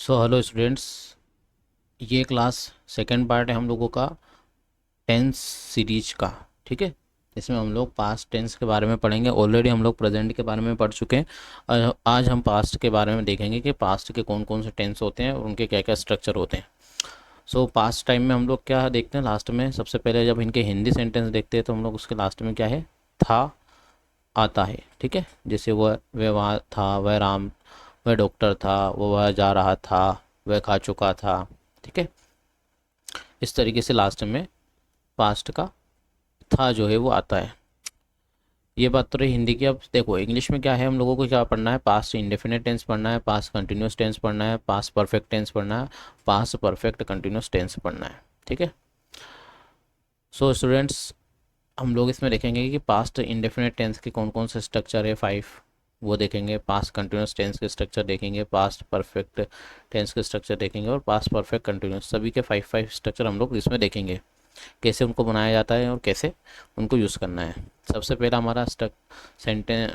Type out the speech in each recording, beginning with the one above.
So hello students, ये class second part है हम लोगों का टेंस सीरीज का। ठीक है, इसमें हम लोग पास्ट टेंस के बारे में पढ़ेंगे। ऑलरेडी हम लोग प्रेजेंट के बारे में पढ़ चुके हैं और आज हम पास्ट के बारे में देखेंगे कि पास्ट के कौन कौन से टेंस होते हैं और उनके क्या क्या स्ट्रक्चर होते हैं। सो पास्ट टाइम में हम लोग क्या देखते हैं, लास्ट में सबसे पहले जब इनके हिंदी सेंटेंस देखते हैं तो हम लोग उसके लास्ट में क्या है, था आता है। ठीक है, जैसे वह वहाँ था, वह राम, वह डॉक्टर था, वो वह जा रहा था, वह खा चुका था। ठीक है, इस तरीके से लास्ट में पास्ट का था जो है वो आता है। ये बात तो रही हिंदी की। अब देखो इंग्लिश में क्या है, हम लोगों को क्या पढ़ना है, पास्ट इंडेफिनिट टेंस पढ़ना है, पास्ट कंटिन्यूस टेंस पढ़ना है, पास्ट परफेक्ट टेंस पढ़ना है, पास्ट परफेक्ट कंटिन्यूस टेंस पढ़ना है। ठीक है, सो स्टूडेंट्स हम लोग इसमें देखेंगे कि पास्ट इंडेफिनिट टेंस के कौन कौन से स्ट्रक्चर है, 5 वो देखेंगे। पास्ट कंटिन्यूस टेंस के स्ट्रक्चर देखेंगे, पास्ट परफेक्ट टेंस के स्ट्रक्चर देखेंगे और पास्ट परफेक्ट कंटिन्यूस, सभी के 5 स्ट्रक्चर हम लोग इसमें देखेंगे, कैसे उनको बनाया जाता है और कैसे उनको यूज़ करना है। सबसे पहला हमारा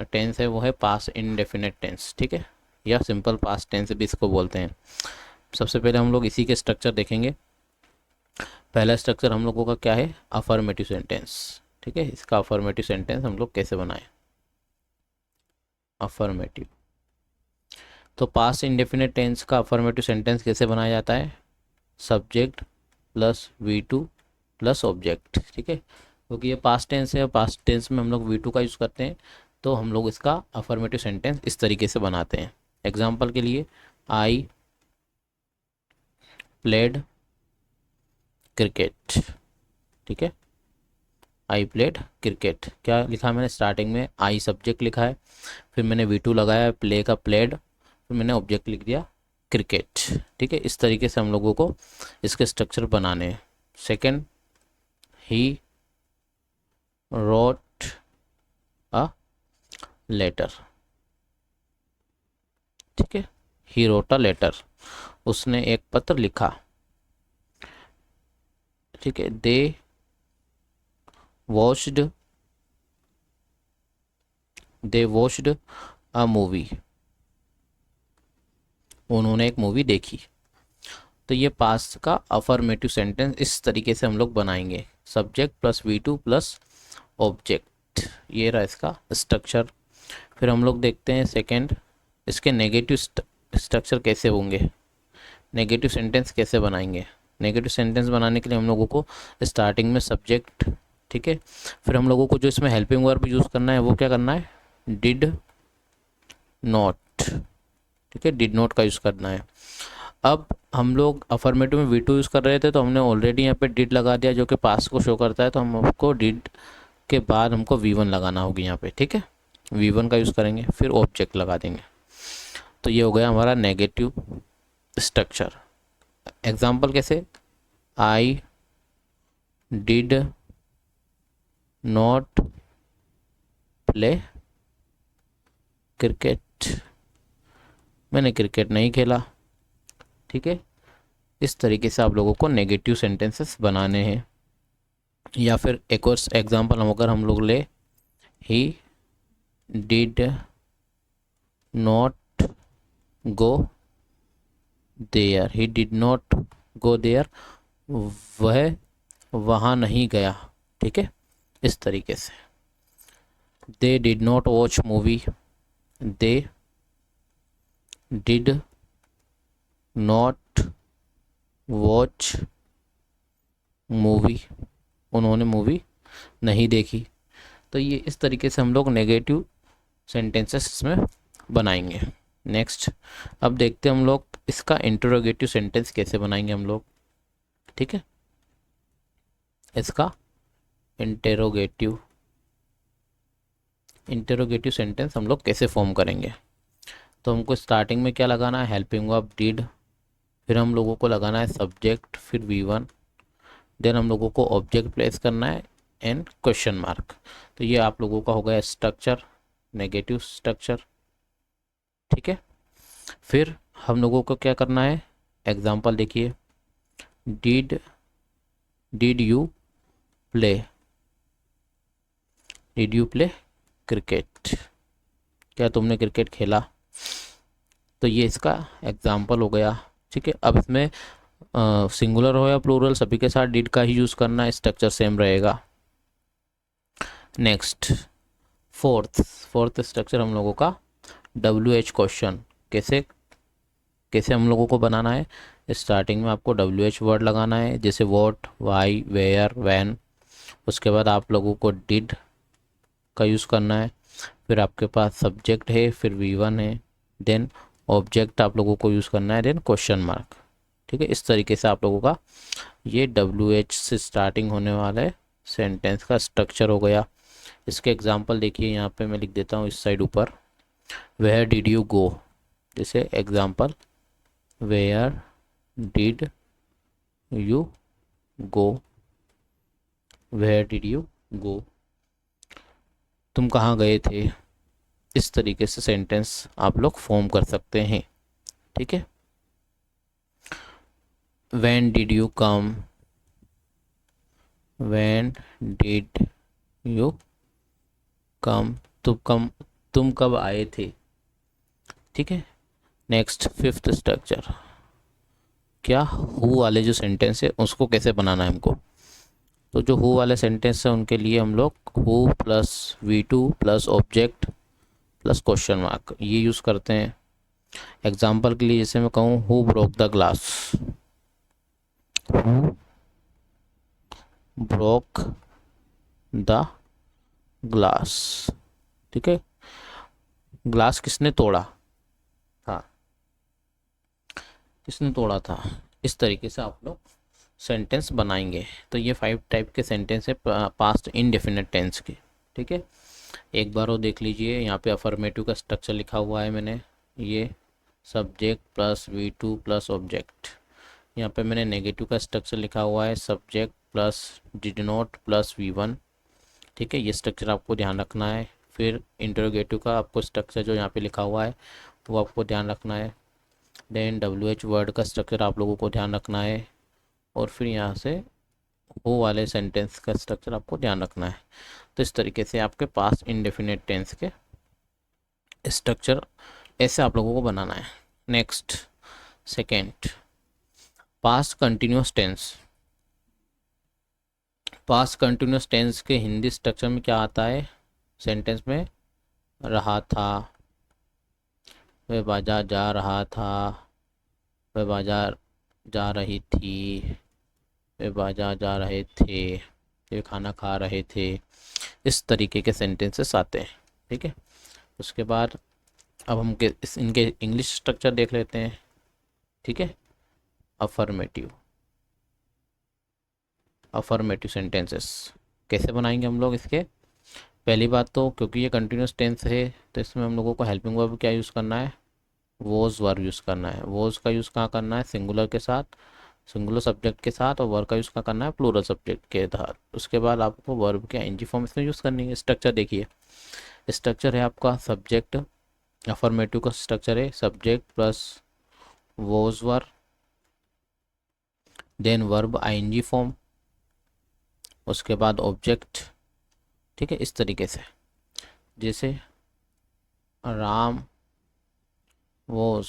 टेंस है वो है पास्ट इनडेफिनेट टेंस। ठीक है, या सिंपल पास्ट टेंस भी इसको बोलते हैं। सबसे पहले हम लोग इसी के स्ट्रक्चर देखेंगे। पहला स्ट्रक्चर हम लोगों का क्या है, अफर्मेटिव सेंटेंस। ठीक है, इसका अफर्मेटिव सेंटेंस हम लोग कैसे बनाएं, अफर्मेटिव। तो पास्ट इंडेफिनेट टेंस का अफर्मेटिव सेंटेंस कैसे बनाया जाता है, subject plus V2 plus object. ठीक है, क्योंकि ये पास्ट टेंस है और पास्ट टेंस में हम लोग V2 का यूज़ करते हैं, तो हम लोग इसका अफर्मेटिव सेंटेंस इस तरीके से बनाते हैं। एग्जाम्पल के लिए, आई प्लेड क्रिकेट। ठीक है, आई प्लेड क्रिकेट, क्या लिखा मैंने स्टार्टिंग में, आई सब्जेक्ट लिखा है, फिर मैंने V2 लगाया, प्ले का प्लेड, फिर मैंने ऑब्जेक्ट लिख दिया क्रिकेट। ठीक है, इस तरीके से हम लोगों को इसके स्ट्रक्चर बनाने हैं। Second, he wrote a letter. ठीक है, ही रोट अ लेटर, उसने एक पत्र लिखा। ठीक है, दे वॉच्ड अ मूवी, उन्होंने एक मूवी देखी। तो ये पास्ट का अफर्मेटिव सेंटेंस इस तरीके से हम लोग बनाएंगे, subject plus V2 plus object, ये रहा इसका स्ट्रक्चर। फिर हम लोग देखते हैं सेकंड, इसके नेगेटिव स्ट्रक्चर कैसे होंगे, नेगेटिव सेंटेंस कैसे बनाएंगे। नेगेटिव सेंटेंस बनाने के लिए हम लोगों को स्टार्टिंग में सब्जेक्ट, ठीक है, फिर हम लोगों को जो इसमें हेल्पिंग वर्ब यूज़ करना है वो क्या करना है, डिड नॉट। ठीक है, डिड नॉट का यूज़ करना है। अब हम लोग अफर्मेटिव में V2 यूज़ कर रहे थे तो हमने ऑलरेडी यहाँ पे डिड लगा दिया जो कि पास्ट को शो करता है, तो हमको डिड के बाद हमको V1 लगाना होगी यहाँ पे। ठीक है, V1 का यूज़ करेंगे, फिर ऑब्जेक्ट लगा देंगे। तो ये हो गया हमारा नेगेटिव स्ट्रक्चर। एग्जाम्पल कैसे, I did not play cricket, मैंने क्रिकेट नहीं खेला। ठीक है, इस तरीके से आप लोगों को नेगेटिव सेंटेंसेस बनाने हैं। या फिर एक और एग्जांपल अगर हम लोग ले, he did not go there, he did not go there, वह वहाँ नहीं गया। ठीक है, इस तरीके से। They did not watch movie, they did not watch movie, उन्होंने मूवी नहीं देखी। तो ये इस तरीके से हम लोग नेगेटिव सेंटेंसेस इसमें बनाएंगे। नेक्स्ट, अब देखते हैं हम लोग इसका इंटरोगेटिव सेंटेंस कैसे बनाएंगे हम लोग। ठीक है, इसका इंटरोगेटिव सेंटेंस हम लोग कैसे फॉर्म करेंगे। तो हमको स्टार्टिंग में क्या लगाना है, हेल्पिंग वर्ब डिड, फिर हम लोगों को लगाना है सब्जेक्ट, फिर V1, देन हम लोगों को ऑब्जेक्ट प्लेस करना है एंड क्वेश्चन मार्क। तो ये आप लोगों का हो गया स्ट्रक्चर, नेगेटिव स्ट्रक्चर। ठीक है, फिर हम लोगों को क्या करना है, एग्जाम्पल देखिए, did did you play did you play cricket, क्या तुमने क्रिकेट खेला। तो ये इसका एग्जाम्पल हो गया। ठीक है। अब इसमें सिंगुलर हो या प्लूरल सभी के साथ डिड का ही यूज़ करना है, स्ट्रक्चर सेम रहेगा। नेक्स्ट फोर्थ स्ट्रक्चर हम लोगों का WH क्वेश्चन। कैसे कैसे हम लोगों को बनाना है, स्टार्टिंग में आपको WH वर्ड लगाना है, जैसे वॉट, वाई, वेयर, वैन। उसके बाद आप लोगों को डिड का यूज़ करना है, फिर आपके पास सब्जेक्ट है, फिर V1 है, देन ऑब्जेक्ट आप लोगों को यूज़ करना है, देन क्वेश्चन मार्क। ठीक है, इस तरीके से आप लोगों का ये WH से स्टार्टिंग होने वाला है सेंटेंस का स्ट्रक्चर हो गया। इसके एग्जांपल देखिए, यहाँ पे मैं लिख देता हूँ इस साइड ऊपर, वेयर डिड यू गो। जैसे example, where did you go, where did you go, तुम कहाँ गए थे। इस तरीके से सेंटेंस आप लोग फॉर्म कर सकते हैं। ठीक है, when did you come, when did you come, तुम कब आए थे। ठीक है। नेक्स्ट फिफ्थ स्ट्रक्चर, क्या हु वाले जो सेंटेंस है उसको कैसे बनाना है हमको। तो जो हु वाले सेंटेंस है उनके लिए हम लोग who plus V2 plus object plus question mark ये यूज़ करते हैं। एग्जाम्पल के लिए जैसे मैं कहूँ who broke the glass, who broke the glass. ठीक है, ग्लास किसने तोड़ा था, किसने तोड़ा था। इस तरीके से आप लोग सेंटेंस बनाएंगे। तो ये 5 टाइप के सेंटेंस है पास्ट इनडेफिनेट टेंस के। ठीक है, एक बार वो देख लीजिए, यहाँ पे अफर्मेटिव का स्ट्रक्चर लिखा हुआ है मैंने, ये subject plus V2 plus object. यहाँ पे मैंने नेगेटिव का स्ट्रक्चर लिखा हुआ है, subject plus did not plus V1। ठीक है, ये स्ट्रक्चर आपको ध्यान रखना है। फिर इंटरोगेटिव का आपको स्ट्रक्चर जो यहाँ पे लिखा हुआ है वो आपको ध्यान रखना है। देन WH वर्ड का स्ट्रक्चर आप लोगों को ध्यान रखना है, और फिर यहाँ से वो वाले सेंटेंस का स्ट्रक्चर आपको ध्यान रखना है। तो इस तरीके से आपके पास इंडेफिनेट टेंस के स्ट्रक्चर ऐसे आप लोगों को बनाना है। Next second, past continuous tense. Past continuous tense के हिंदी स्ट्रक्चर में क्या आता है, सेंटेंस में रहा था, वह बाजार जा रहा था, वह बाजार जा रही थी, वे बाजार जा रहे थे, वे खाना खा रहे थे। इस तरीके के सेंटेंसेस आते हैं। ठीक है, उसके बाद अब हम इनके इंग्लिश स्ट्रक्चर देख लेते हैं। ठीक है, अफर्मेटिव सेंटेंसेस कैसे बनाएंगे हम लोग इसके। पहली बात तो क्योंकि ये कंटिन्यूस टेंस है तो इसमें हम लोगों को हेल्पिंग वर्ब क्या यूज़ करना है, वॉज वर्ब यूज़ करना है। वॉज का यूज़ कहाँ करना है, सिंगुलर के साथ, सिंगुलर सब्जेक्ट के साथ, और वर्ब का यूज़ क्या करना है, प्लूरल सब्जेक्ट के साथ। उसके बाद आपको वर्ब के ING फॉर्म इसमें यूज़ करनी है। स्ट्रक्चर देखिए, स्ट्रक्चर है आपका सब्जेक्ट, अफर्मेटिव का स्ट्रक्चर है subject plus was verb, then verb ING form, उसके बाद ऑब्जेक्ट। ठीक है, इस तरीके से जैसे Ram was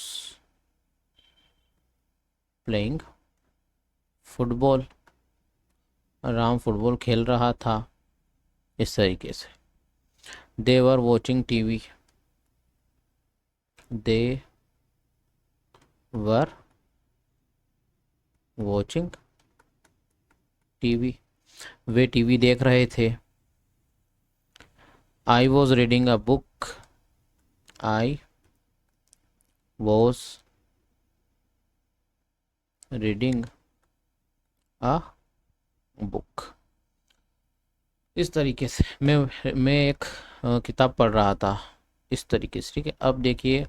playing football, Ram football खेल रहा था। इस तरीके से they were watching TV, they were watching TV, वे TV देख रहे थे। I was reading a book, I was reading a book. इस तरीके से मैं एक किताब पढ़ रहा था। इस तरीके से। ठीक है, अब देखिए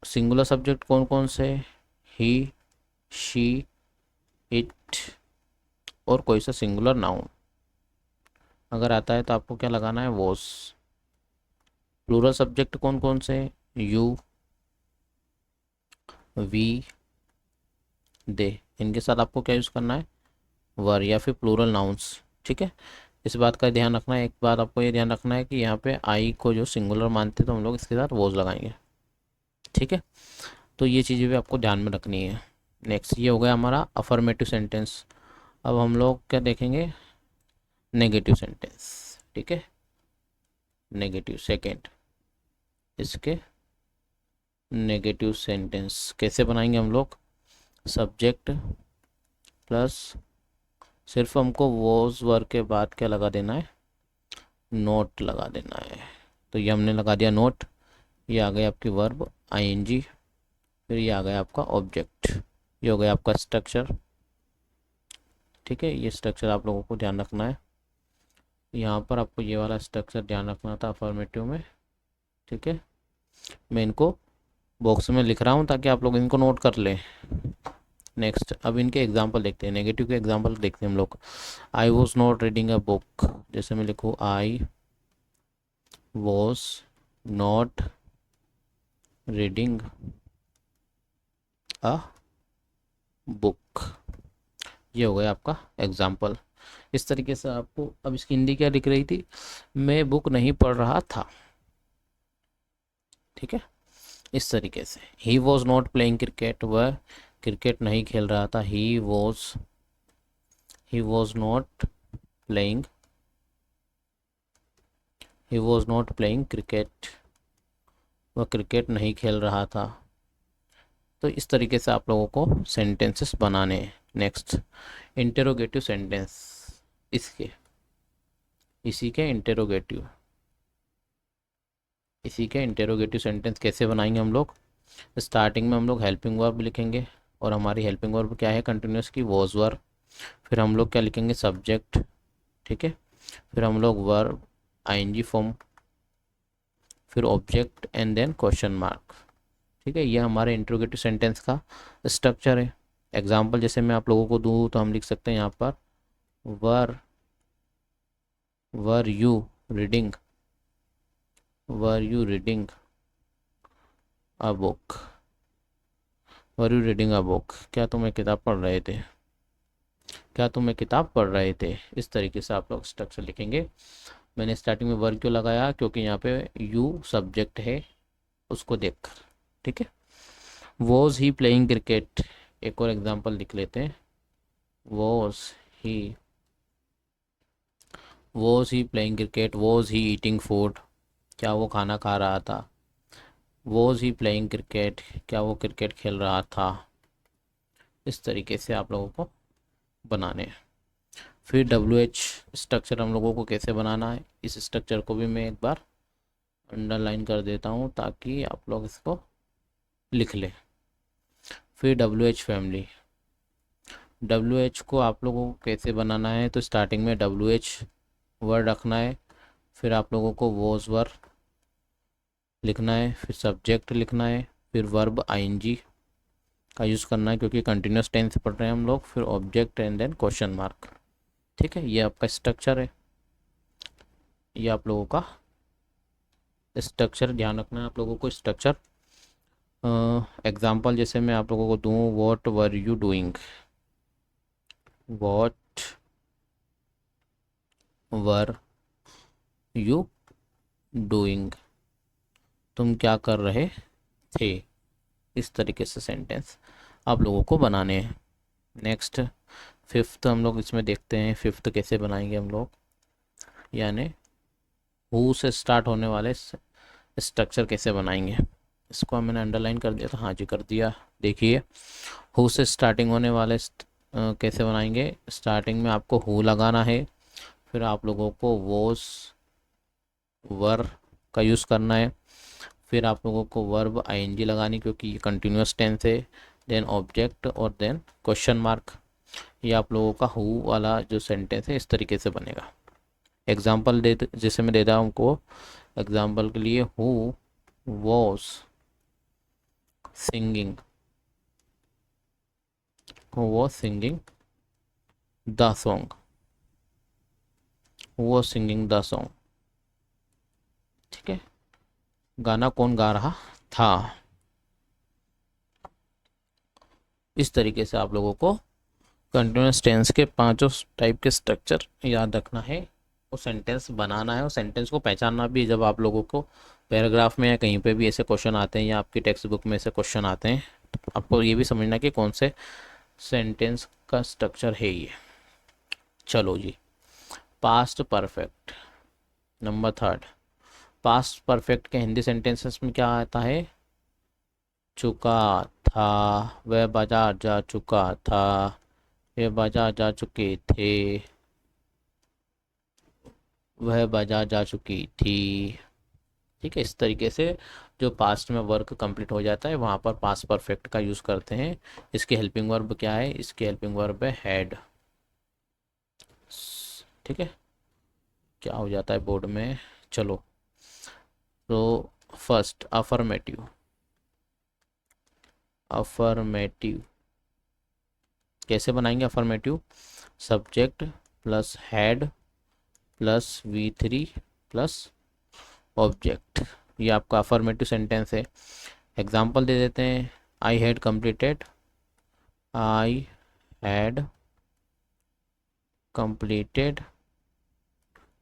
सिंगुलर सब्जेक्ट कौन कौन से, ही, शी, इट, और कोई सा सिंगुलर नाउन अगर आता है तो आपको क्या लगाना है, वॉज। प्लूरल सब्जेक्ट कौन कौन से, यू, वी, दे। इनके साथ आपको क्या यूज़ करना है, वर या फिर प्लूरल नाउन्स। ठीक है, इस बात का ध्यान रखना है। एक बात आपको ये ध्यान रखना है कि यहाँ पे आई को जो सिंगुलर मानते हैं तो हम लोग इसके साथ वॉज लगाएंगे। ठीक है, तो ये चीज़ें भी आपको ध्यान में रखनी है। नेक्स्ट ये हो गया हमारा अफर्मेटिव सेंटेंस। अब हम लोग क्या देखेंगे, नेगेटिव सेंटेंस। ठीक है, नेगेटिव सेकेंड, इसके नेगेटिव सेंटेंस कैसे बनाएंगे हम लोग, सब्जेक्ट प्लस सिर्फ हमको वॉज वर्ब के बाद क्या लगा देना है, नोट लगा देना है। तो ये हमने लगा दिया नोट, ये आ गई आपकी वर्ब आईएनजी, फिर ये आ गया आपका ऑब्जेक्ट, ये हो गया आपका स्ट्रक्चर। ठीक है, ये स्ट्रक्चर आप लोगों को ध्यान रखना है। यहाँ पर आपको ये वाला स्ट्रक्चर ध्यान रखना था अफर्मेटिव में। ठीक है, मैं इनको बॉक्स में लिख रहा हूँ ताकि आप लोग इनको नोट कर लें। नेक्स्ट अब इनके एग्जाम्पल देखते हैं, नेगेटिव के एग्जाम्पल देखते हैं हम लोग। I was not reading a book, जैसे मैं लिखूँ I was not reading a book, ये हो गया आपका एग्जाम्पल। इस तरीके से आपको, अब इसकी हिंदी क्या लिख रही थी, मैं बुक नहीं पढ़ रहा था। ठीक है, इस तरीके से he was not playing cricket, वह क्रिकेट नहीं खेल रहा था। He was not playing he was not playing cricket, वह क्रिकेट नहीं खेल रहा था। तो इस तरीके से आप लोगों को सेंटेंसेस बनाने हैं। नेक्स्ट इंटेरोगेटिव सेंटेंस, इसके इसी के इंटेरोगेटिव सेंटेंस कैसे बनाएंगे हम लोग। स्टार्टिंग में हम लोग हेल्पिंग वर्ब लिखेंगे, और हमारी हेल्पिंग वर्ब क्या है, कंटिन्यूस की वॉज वर्ब। फिर हम लोग क्या लिखेंगे, सब्जेक्ट। ठीक है, फिर हम लोग वर्ब आईएनजी फॉर्म, फिर object and then question mark. ठीक है, ये हमारे इंट्रोगेटिव सेंटेंस का स्ट्रक्चर है। एग्जाम्पल जैसे मैं आप लोगों को दूँ तो हम लिख सकते हैं यहाँ पर were you reading a book, क्या तुम एक किताब पढ़ रहे थे, इस तरीके से आप लोग स्ट्रक्चर लिखेंगे। मैंने स्टार्टिंग में वर्ब क्यों लगाया, क्योंकि यहाँ पे यू सब्जेक्ट है उसको देखकर। ठीक है, वॉज ही प्लेइंग क्रिकेट, एक और एग्जांपल लिख लेते हैं, was he playing cricket, was he eating food, क्या वो खाना खा रहा था। वॉज ही प्लेइंग क्रिकेट, क्या वो क्रिकेट खेल रहा था। इस तरीके से आप लोगों को बनाने हैं। फिर WH स्ट्रक्चर हम लोगों को कैसे बनाना है, इस स्ट्रक्चर को भी मैं एक बार अंडरलाइन कर देता हूँ ताकि आप लोग इसको लिख लें। फिर WH फैमिली, WH को आप लोगों को कैसे बनाना है, तो स्टार्टिंग में WH वर्ड रखना है, फिर आप लोगों को वॉज वर्ब लिखना है, फिर सब्जेक्ट लिखना है, फिर वर्ब आईएनजी का यूज़ करना है क्योंकि कंटिन्यूस टेंस पढ़ रहे हैं हम लोग, फिर object and then question mark. ठीक है, ये आपका स्ट्रक्चर है, ये आप लोगों का स्ट्रक्चर ध्यान रखना है आप लोगों को। स्ट्रक्चर एग्जाम्पल जैसे मैं आप लोगों को दूँ, what were you doing, what were you doing, तुम क्या कर रहे थे। इस तरीके से सेंटेंस आप लोगों को बनाने हैं। नेक्स्ट फिफ्थ हम लोग इसमें देखते हैं, फिफ्थ कैसे बनाएंगे हम लोग, यानी हु से स्टार्ट होने वाले स्ट्रक्चर कैसे बनाएंगे। इसको मैंने अंडरलाइन कर दिया था, हाँ जी कर दिया। देखिए हु से स्टार्टिंग होने वाले कैसे बनाएंगे, स्टार्टिंग में आपको हु लगाना है, फिर आप लोगों को वॉज वर का यूज़ करना है, फिर आप लोगों को वर्ब आईएनजी लगानी क्योंकि ये कंटिन्यूस टेंस है, देन ऑब्जेक्ट और देन क्वेश्चन मार्क। ये आप लोगों का हु वाला जो सेंटेंस है इस तरीके से बनेगा। एग्जाम्पल जैसे मैं देता हूँ को एग्जाम्पल के लिए, who was singing the song, ठीक है, गाना कौन गा रहा था। इस तरीके से आप लोगों को कंटिन्यूस टेंस के पांचों टाइप के स्ट्रक्चर याद रखना है वो सेंटेंस बनाना है और सेंटेंस को पहचानना भी है। जब आप लोगों को पैराग्राफ में या कहीं पे भी ऐसे क्वेश्चन आते हैं या आपकी टेक्स्ट बुक में ऐसे क्वेश्चन आते हैं, तो आपको ये भी समझना कि कौन से सेंटेंस का स्ट्रक्चर है ये। चलो जी, past perfect number third. Past perfect के हिंदी सेंटेंसेस में क्या आता है? चुका था, वह बाजार जा चुका था, वे बाजार जा चुके थे, वह बाजार जा चुकी थी। ठीक है, इस तरीके से जो पास्ट में वर्क कंप्लीट हो जाता है वहाँ पर पास्ट परफेक्ट का यूज़ करते हैं। इसकी हेल्पिंग वर्ब क्या है? इसकी हेल्पिंग वर्ब है हैड। ठीक है, क्या हो जाता है बोर्ड में? चलो, तो फर्स्ट अफर्मेटिव। अफर्मेटिव कैसे बनाएंगे? Affirmative subject plus had plus V3 plus object. ये आपका अफर्मेटिव सेंटेंस है। एग्जाम्पल दे देते हैं। I had completed, I had completed,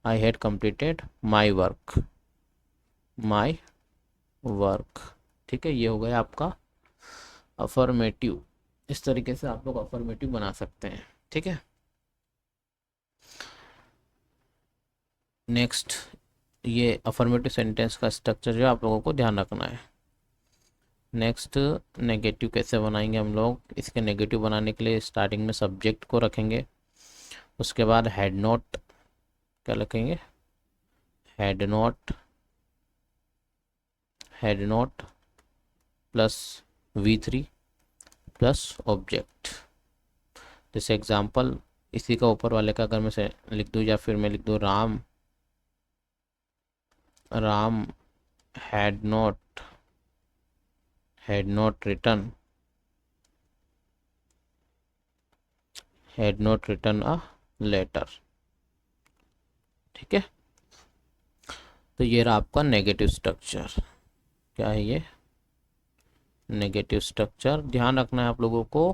I had completed my work, my work. ठीक है, ये हो गया आपका अफर्मेटिव। इस तरीके से आप लोग अफर्मेटिव बना सकते हैं। ठीक है, नेक्स्ट, ये अफर्मेटिव सेंटेंस का स्ट्रक्चर जो आप लोगों को ध्यान रखना है। नेक्स्ट, नेगेटिव कैसे बनाएंगे हम लोग? इसके नेगेटिव बनाने के लिए स्टार्टिंग में सब्जेक्ट को रखेंगे, उसके बाद हैड नॉट, क्या रखेंगे? Had not, had not plus V3 plus object. जैसे एग्जांपल, इसी का ऊपर वाले का अगर मैं से लिख दूँ या फिर मैं लिख दूँ Ram, Ram had not return, had not return a letter. ठीक है, तो ये रहा आपका नेगेटिव स्ट्रक्चर। क्या है ये? Negative structure. ध्यान रखना है आप लोगों को,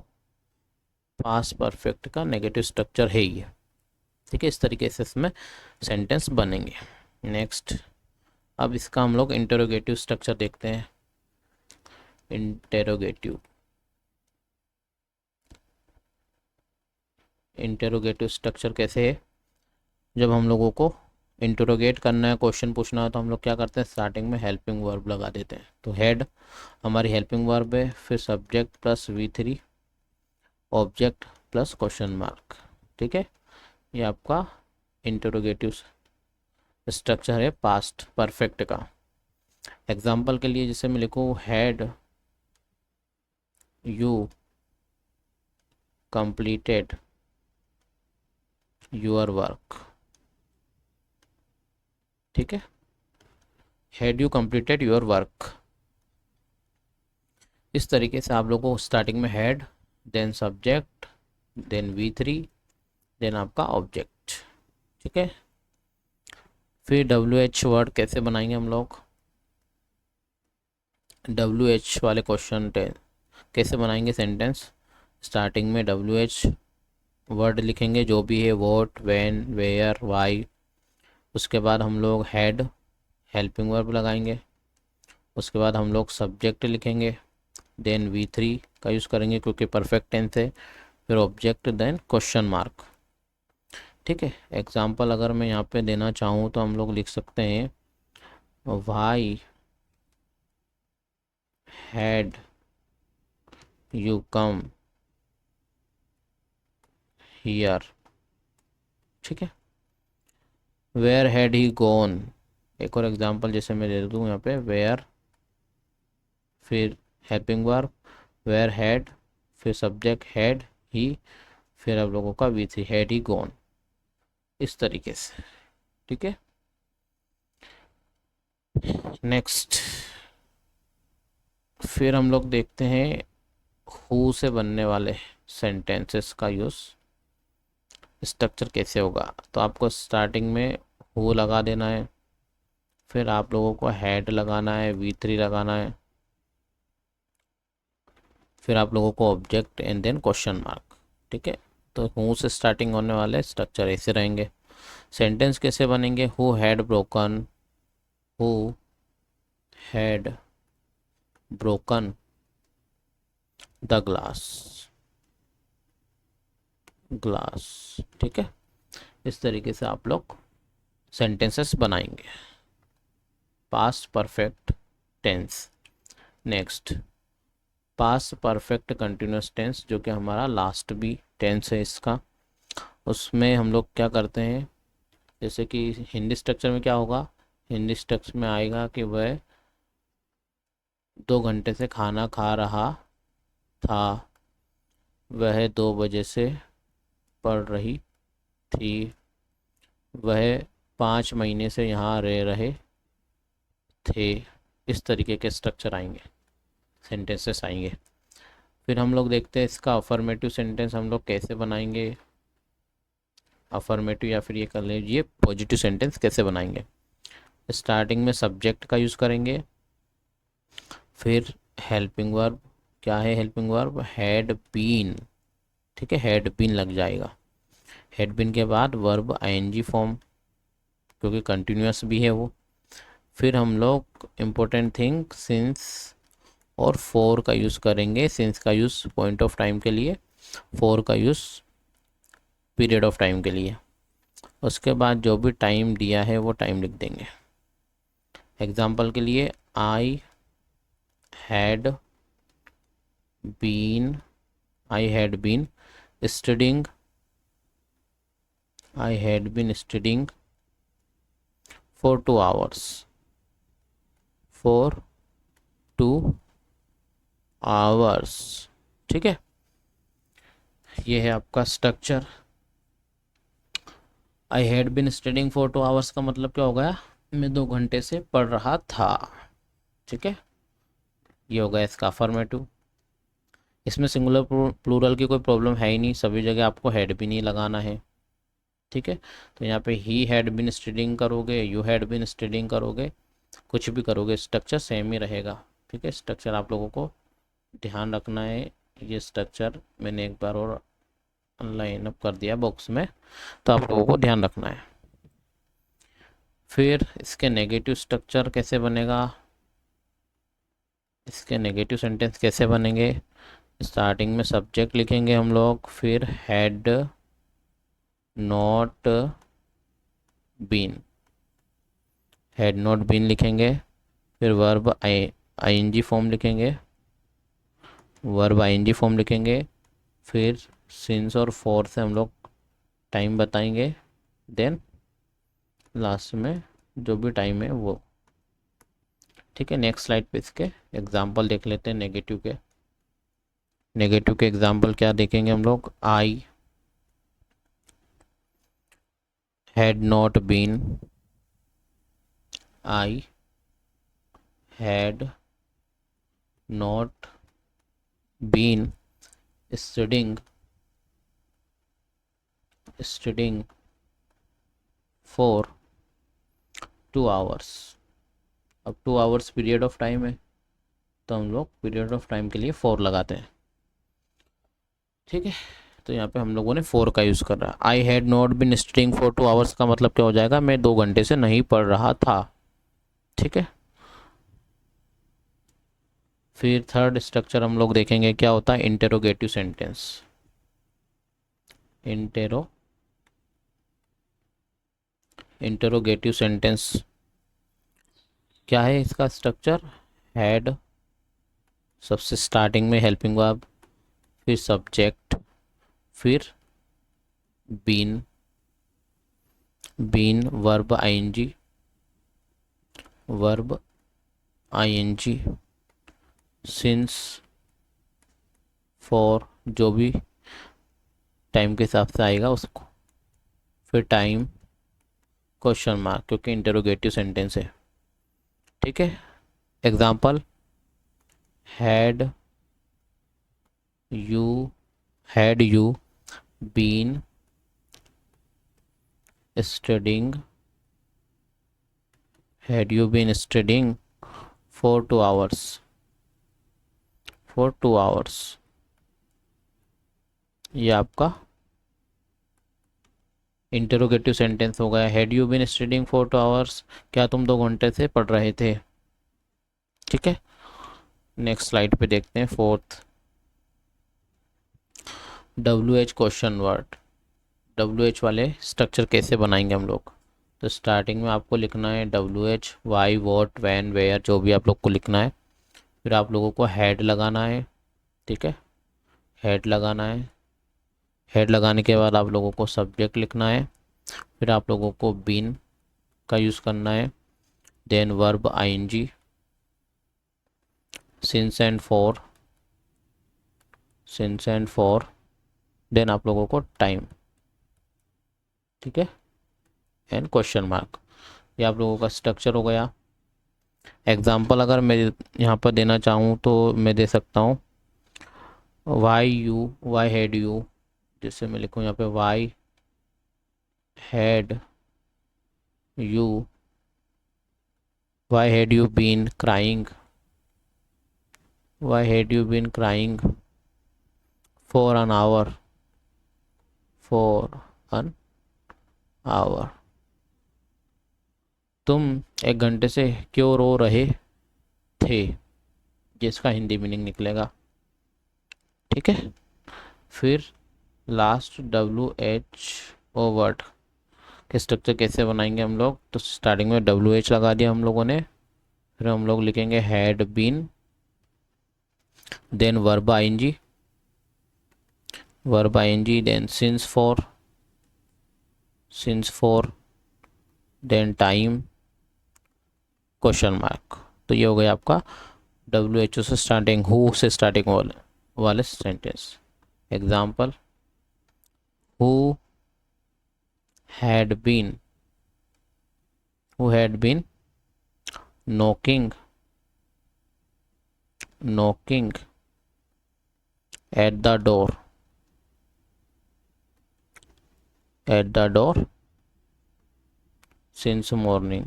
पास्ट परफेक्ट का नेगेटिव स्ट्रक्चर है ये। ठीक है, इस तरीके से इसमें सेंटेंस बनेंगे। नेक्स्ट, अब इसका हम लोग इंटरोगेटिव स्ट्रक्चर देखते हैं। इंटेरोगेटिव, इंटरोगेटिव स्ट्रक्चर कैसे है? जब हम लोगों को इंटरोगेट करना है, क्वेश्चन पूछना है, तो हम लोग क्या करते हैं? स्टार्टिंग में हेल्पिंग वर्ब लगा देते हैं। तो हेड हमारी हेल्पिंग वर्ब है, फिर subject plus V3, object plus question mark. ठीक है, ये आपका इंटरोगेटिव स्ट्रक्चर है पास्ट परफेक्ट का। एग्जाम्पल के लिए जैसे मैं लिखूँ, had you completed your work. ठीक है, had you completed your work. इस तरीके से आप लोगों को स्टार्टिंग में had, then subject, then V3, then आपका ऑब्जेक्ट। ठीक है, फिर WH वर्ड कैसे बनाएंगे हम लोग? WH वाले क्वेश्चन कैसे बनाएंगे सेंटेंस? स्टार्टिंग में WH वर्ड लिखेंगे, जो भी है, वॉट, व्हेन, वेयर, वाई। उसके बाद हम लोग हैड हेल्पिंग वर्ब लगाएंगे, उसके बाद हम लोग सब्जेक्ट लिखेंगे, देन V3 का यूज़ करेंगे क्योंकि परफेक्ट टेंस है, फिर ऑब्जेक्ट, देन क्वेश्चन मार्क। ठीक है, एग्जाम्पल अगर मैं यहाँ पे देना चाहूँ तो हम लोग लिख सकते हैं, why had you come here. ठीक है, वेयर हैड ही गॉन। एक और एग्जांपल जैसे मैं दे दूँ यहाँ पे, वेयर, फिर हेल्पिंग वर्ब, वेयर हैड, फिर सब्जेक्ट हैड ही, फिर आप लोगों का V3, हैड ही गॉन। इस तरीके से। ठीक है, नेक्स्ट, फिर हम लोग देखते हैं हु से बनने वाले सेंटेंसेस का यूज़ स्ट्रक्चर कैसे होगा। तो आपको स्टार्टिंग में हु लगा देना है, फिर आप लोगों को हैड लगाना है, V3 लगाना है, फिर आप लोगों को object and then question mark. ठीक है, तो हु से स्टार्टिंग होने वाले स्ट्रक्चर ऐसे रहेंगे। सेंटेंस कैसे बनेंगे, who had broken, who had broken the glass. ठीक है, इस तरीके से आप लोग सेंटेंसेस बनाएंगे, past perfect tense. Next, past perfect continuous tense, जो कि हमारा लास्ट भी टेंस है इसका। उसमें हम लोग क्या करते हैं, जैसे कि हिंदी स्ट्रक्चर में क्या होगा, हिंदी स्ट्रक्चर में आएगा कि वह 2 घंटे से खाना खा रहा था, वह 2 बजे से पढ़ रही थी, वह 5 महीने से यहाँ रह रहे थे। इस तरीके के स्ट्रक्चर आएंगे, सेंटेंसेस आएंगे। फिर हम लोग देखते हैं इसका अफर्मेटिव सेंटेंस हम लोग कैसे बनाएंगे, अफर्मेटिव या फिर ये कर लीजिए पॉजिटिव सेंटेंस कैसे बनाएंगे। स्टार्टिंग में सब्जेक्ट का यूज़ करेंगे, फिर हेल्पिंग वर्ब, क्या है हेल्पिंग वर्ब, हैड बीन। ठीक है, हैड बीन लग जाएगा। हैड बीन के बाद वर्ब आईएनजी फॉर्म, क्योंकि कंटिन्यूअस भी है वो। फिर हम लोग इम्पोर्टेंट थिंग सिंस और फॉर का यूज़ करेंगे। सिंस का यूज़ पॉइंट ऑफ टाइम के लिए, फॉर का यूज़ पीरियड ऑफ टाइम के लिए। उसके बाद जो भी टाइम दिया है वो टाइम लिख देंगे। एग्जाम्पल के लिए I had been studying, I had been studying for 2 hours, for 2 hours। ठीक है, ये है आपका structure. I had been studying for 2 hours का मतलब क्या हो गया, मैं 2 घंटे से पढ़ रहा था। ठीक है, ये हो गया इसका अफर्मेटिव। इसमें सिंगुलर प्लूरल की कोई प्रॉब्लम है ही नहीं, सभी जगह आपको हैड भी नहीं लगाना है। ठीक है, तो यहाँ पे ही हैड बिन स्टडिंग करोगे, यू हैड बिन स्टडिंग करोगे, कुछ भी करोगे स्ट्रक्चर सेम ही रहेगा। ठीक है, स्ट्रक्चर आप लोगों को ध्यान रखना है। ये स्ट्रक्चर मैंने एक बार और लाइन अप कर दिया बॉक्स में, तो आप लोगों को ध्यान रखना है। फिर इसके नेगेटिव स्ट्रक्चर कैसे बनेगा, इसके नेगेटिव सेंटेंस कैसे बनेंगे। स्टार्टिंग में सब्जेक्ट लिखेंगे हम लोग, फिर had not been, had not been लिखेंगे, फिर वर्ब आईएनजी फॉर्म लिखेंगे, वर्ब आईएनजी फॉर्म लिखेंगे, फिर सिंस और फॉर से हम लोग टाइम बताएंगे, देन लास्ट में जो भी टाइम है वो। ठीक है, नेक्स्ट स्लाइड पे इसके एग्जांपल देख लेते हैं नेगेटिव के। नेगेटिव के एग्जांपल क्या देखेंगे हम लोग, I had not been, I had not been studying for 2 hours। अब 2 hours पीरियड ऑफ टाइम है, तो हम लोग पीरियड ऑफ टाइम के लिए 4 लगाते हैं। ठीक है, तो यहाँ पे हम लोगों ने 4 का यूज़ कर रहा है। आई had not been studying for 2 hours का मतलब क्या हो जाएगा, मैं 2 घंटे से नहीं पढ़ रहा था। ठीक है, फिर थर्ड स्ट्रक्चर हम लोग देखेंगे क्या होता है, इंटेरोगेटिव सेंटेंस। इंटेरोगेटिव सेंटेंस क्या है इसका स्ट्रक्चर, हैड, सबसे स्टार्टिंग में हेल्पिंग वर्ब, फिर सब्जेक्ट, फिर been, verb ING, since, for, जो भी टाइम के हिसाब से आएगा उसको, फिर टाइम, क्वेश्चन मार्क, क्योंकि इंटेरोगेटिव सेंटेंस है। ठीक है, example, had you been studying, had you been studying for 2 hours, ये आपका इंटरोगेटिव सेंटेंस हो गया, had you been studying for 2 hours, क्या तुम 2 घंटे से पढ़ रहे थे। ठीक है, नेक्स्ट स्लाइड पे देखते हैं fourth, WH question word. WH वाले स्ट्रक्चर कैसे बनाएंगे हम लोग। तो स्टार्टिंग में आपको लिखना है WH, why, what, when, where, जो भी आप लोग को लिखना है। फिर आप लोगों को हेड लगाना है। ठीक है, हेड लगाना है। हेड लगाने के बाद आप लोगों को सब्जेक्ट लिखना है। फिर आप लोगों को बीन का यूज़ करना है। Then verb ING, since and for, since and for, then आप लोगों को टाइम। ठीक है, एंड क्वेश्चन मार्क। ये आप लोगों का स्ट्रक्चर हो गया। एग्जाम्पल अगर मैं यहाँ पर देना चाहूँ तो मैं दे सकता हूँ वाई हैड यू, जैसे मैं लिखूँ यहाँ पे why had you, why had you been crying, why had you been crying for an hour, for an hour, तुम 1 घंटे से क्यों रो रहे थे, जिसका हिंदी मीनिंग निकलेगा। ठीक है, फिर लास्ट WHO वर्ड के स्ट्रक्चर कैसे बनाएंगे हम लोग। तो स्टार्टिंग में WH लगा दिया हम लोगों ने, फिर हम लोग लिखेंगे had been, then verb ING, then since for, then time, question mark. तो ये हो गया आपका WHO से स्टार्टिंग, हु से स्टार्टिंग वाले sentence. Example, who had been, knocking at the door, since morning,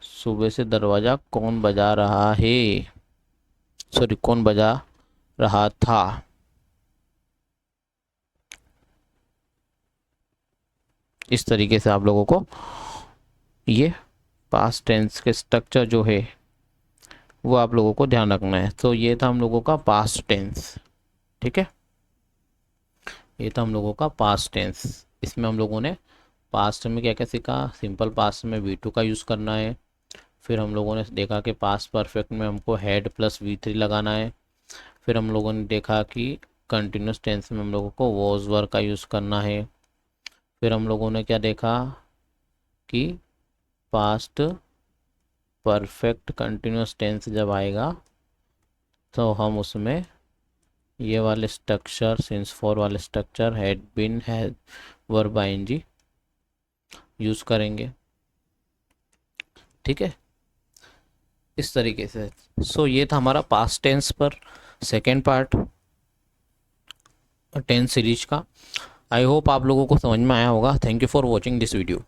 सुबह से दरवाजा कौन बजा रहा है, सॉरी कौन बजा रहा था। इस तरीके से आप लोगों को ये पास्ट टेंस के स्ट्रक्चर जो है वो आप लोगों को ध्यान रखना है। तो ये था हम लोगों का पास्ट टेंस। ठीक है, ये था हम लोगों का पास्ट टेंस। इसमें हम लोगों ने पास्ट में क्या क्या सीखा। सिंपल पास्ट में V2 का यूज़ करना है। फिर हम लोगों ने देखा कि पास्ट परफेक्ट में हमको हैड प्लस V3 लगाना है। फिर हम लोगों ने देखा कि कंटिन्यूस टेंस में हम लोगों को वॉज वर का यूज़ करना है। फिर हम लोगों ने क्या देखा कि पास्ट परफेक्ट कंटिन्यूस टेंस जब आएगा तो हम उसमें ये वाले स्ट्रक्चर, सिंस फॉर वाले structure, had been, had, verb ING use करेंगे। ठीक है, इस तरीके से। सो ये था हमारा पास्ट टेंस पर सेकेंड पार्ट टेंस सीरीज का। आई होप आप लोगों को समझ में आया होगा। Thank you for watching this video.